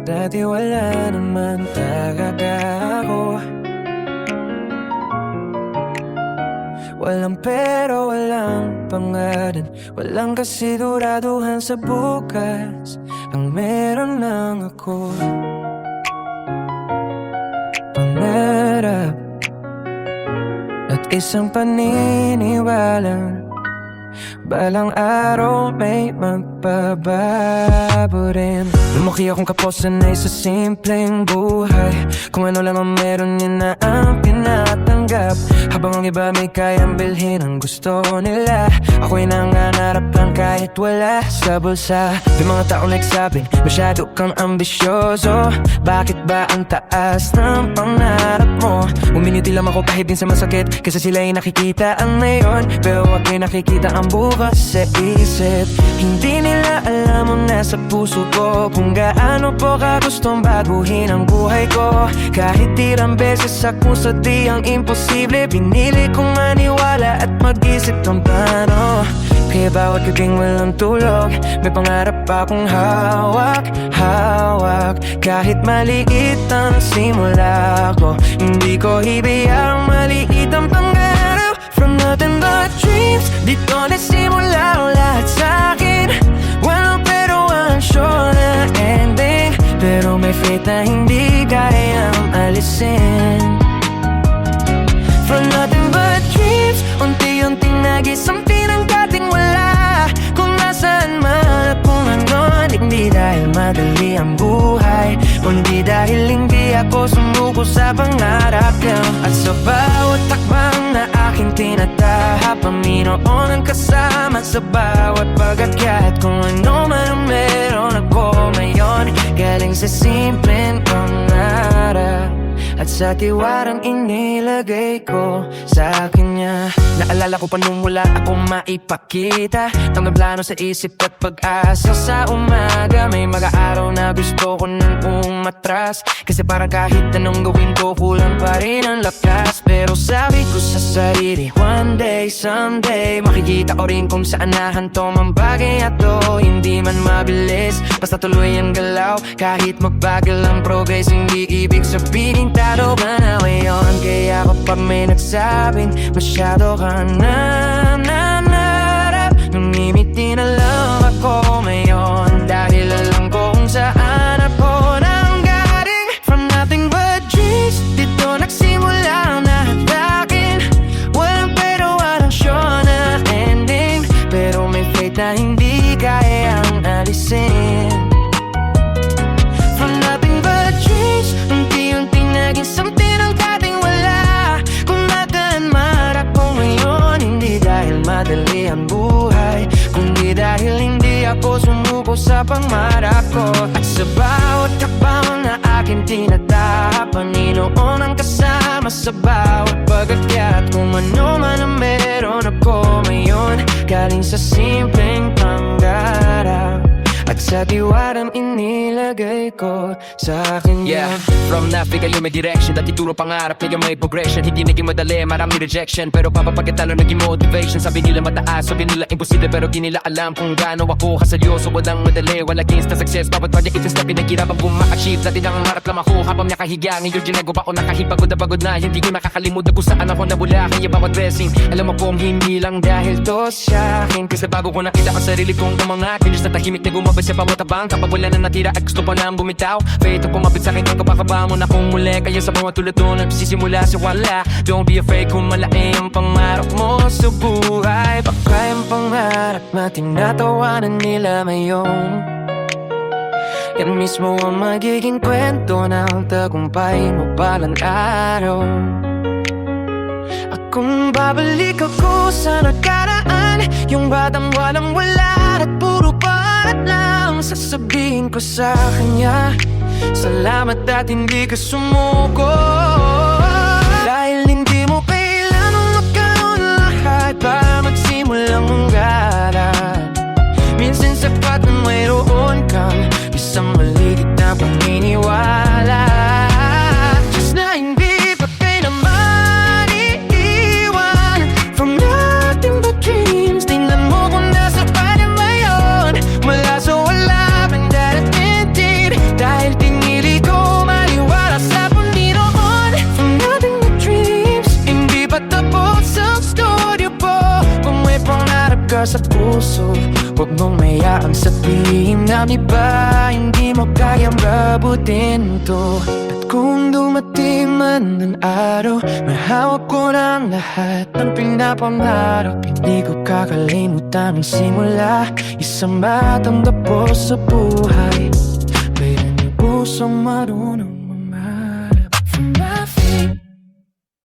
Dati wala naman talaga ako. Walang pero, walang pangalan, walang kasiguraduhan sa bukas. Ang meron lang ako, pangarap at isang paniniwala. Balang araw may magbabago rin. Lumaki akong kaposanay sa simpleng buhay. Kung ano lang ang meron, yun na ang tinatanggap. Habang ang iba may kayang bilhin ang gusto nila, ako'y nangangarap lang kahit wala sa bulsa. May mga taong nagsabing masyado kang ambisyoso. Bakit ba ang taas ng pangarap mo? Uminiti lang ako kahit din sa masakit, kasi sila'y nakikita ang ngayon, pero wag may nakikita ang bukas sa isip. Hindi nila alam ang nasa puso ko, kung gaano po ka gustong baguhin ang buhay ko. Kahit tirang beses akong sadyang imposible, pinili kong maniwala at mag-isip ng plano. Kaya bawat gabing walang tulog, may pangarap akong hawak. Kahit maliit ang simula ko, hindi ko ibiyang maliit ang pangarap. From nothing but dreams, dito nagsimula ang lahat sa'kin. Walang pero, walang sure na ending, pero may faith na hindi kayang alisin. From nothing but dreams, unti-unting nagisang pinanggating wala. Kung nasaan man at kung ano, hindi dahil madali ang buhay, kundi dahil hindi ako sumuko sa pangarap ko. At sa bawat takbang na aking tinatahak, Panginoon ang kasama sa bawat pag-akyat. Kung ano man ang meron ako ngayon, galing sa simpleng pangarap at sa tiwarang inilagay ko sa kanya. Naalala ko pa nung wala akong maipakita, ang plano sa isip at pag-asa sa umaga. May mga araw na gusto ko nang umatras, kasi parang kahit anong gawin ko, kulang pa rin ang lakas. Pero sabi ko sa sarili, one day, someday, makikita ko rin kung saan nahanto ang bagay at to. Hindi man mabilis, basta tuloy ang galaw. Kahit magbagal ang progress, hindi ibig sabihin talo ka na ngayon. Kaya kapag may nagsabing masyado ka na nanarap, namimiti na lang ako ngayon, dahil alam ko kung saan ako nanggaling. From nothing but dreams, dito nagsimula ang lahat akin. Walang pero, walang sure na ending, pero may faith na hindi kayang alisin. From nothing but dreams, unti-unting naging something ang dating wala. Kung nagaan marap ko ngayon, hindi dahil madali ang buhay, kundi dahil hindi ako sumuko sa pangarap ko. At sa bawat hakbang na aking tinatahak, Panginoon ang kasama sa bawat pag-akyat. Kung ano man ang meron ako ngayon, galing sa simpleng pangarap at sa tiwarang inilagay ko sa kanya. Yeah, from nothing kayo may direction, dati turo pangarap, ngayon may progression. Hindi naging madali, marami rejection, pero papapagkatalo naging motivation. Sabi nila mataas, sabi nila imposible, pero di nila alam kung gaano ako kaseryoso. Walang madali, walang instant success, bawat project isang step pinagkirapang kung ma-achieve. Dati nang harap lang ako, habang nakahiga, ngayon ginagawa ko nakahipagod na pagod na. Hindi ko nakakalimutan kung saan ako nabula, kaya bawat blessing, alam mo kung hindi lang dahil to sa akin. Kasi bago ko nakita ang sarili kong umangat, kilos na tahimik na gumabay sa bawat abang. Kapag wala na natira at gusto pa nang bumitaw, faith ang pumapit sa'kin, ang kapakaba mo na kung muli. Kaya sa mga tulad doon, nagsisimula sa wala. Don't be afraid kung malaki ang pangarap mo sa buhay. Baka yung pangarap na tinatawanan nila ngayon, yan mismo ang magiging kwento ng tagumpay mo balang araw. Kung babalik ako sa nakaraan, yung batang walang wala at puro parat lang, sasabihin ko sa kanya, salamat at hindi ka sumuko. Dahil hindi mo kailangang magkaroon lahat para magsimulang manggarap. Minsan sapat na mayroon kang isang maligit na paniniwala. Just na hindi pa kayo naman iiwan. From nothing but dreams, tingnan mo kung nasa pa na ngayon. Mula sa wala, bang darating din, dahil tingnan para sa puso. Huwag mong mayaang sabihin ng iba, hindi mo kayang babutin to. At kung dumating man ng araw, mahawak ko ng lahat ng pinapangarap. Hindi ko kakalimutan ang simula, isang matanggap ko sa buhay. Mayroon yung pusong marunong mangarap. From my feet